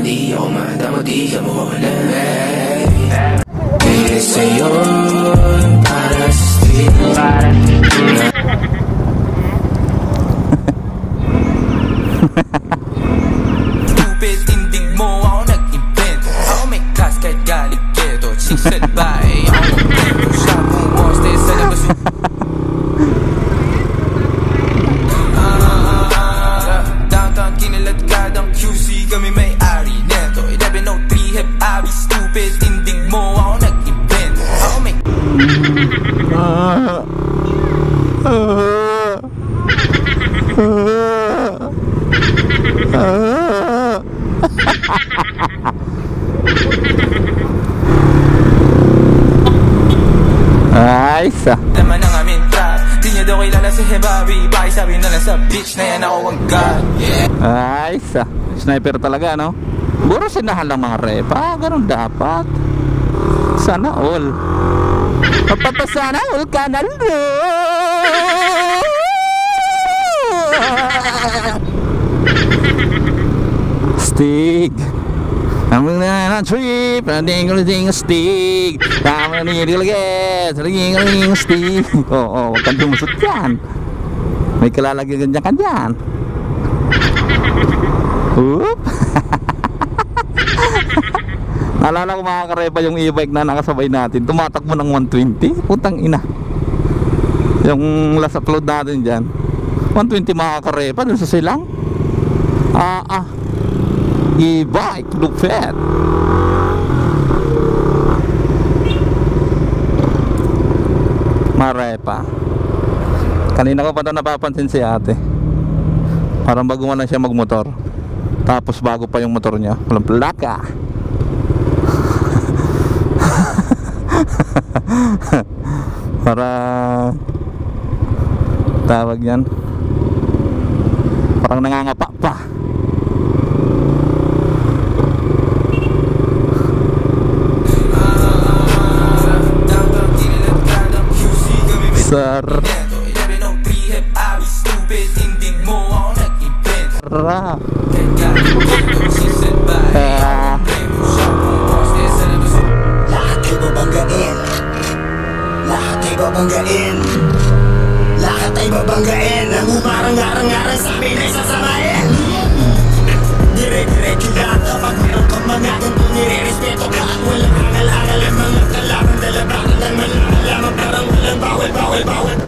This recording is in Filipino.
di ako madamo, di ka mawala. Kaya sa'yo para sa street. Stupid, tindig mo ako nag-invent. Ako may class kahit galing keto. Chicks at bae, ako mag-invento. Shampoo, monster sa labas. Downtown, kinilat ka ng QC. Kami may-ari neto. 1103 Hep Abi. Stupid, tindig mo ako nag-invent. Ako may Ayos ah. naman ang aming trap. Di niya daw kilala si Hebabi. Bakit sabi na lang sa bitch na yan ako ang god. Ayos ah. Sniper talaga, no? Buro sinahan lang mga repa. Ganun dapat. Sana all. Papapasana all ka na Stig. Ang na trip, ding stig. Tama ni dilagay, ding stig. Oo, wag kang dumusot yan. May kalalagyan ka dyan. Oop. Naalala ko mga karepa yung e-bike na nakasabay natin. Tumatakbo ng 120. Putang ina. Yung last upload natin dyan 120 mga karepa dun sa silang. E-bike look fat. Marepa. Kanina ko pa ito napapansin si ate. Parang bago lang siya magmotor. Tapos bago pa yung motor niya. Walang plaka. Para tawag yan, parang nangangapa pa. Sir babanggain, lahat ay babanggain. Ang umarang-arang-arang sa amin ay sasamain. Dire-diretso lang kapag meron kang mga ganito, nire-respeto ka at walang angal-angal. Ang mga kalaban, dalabakan ng mga alaman, parang walang bawal.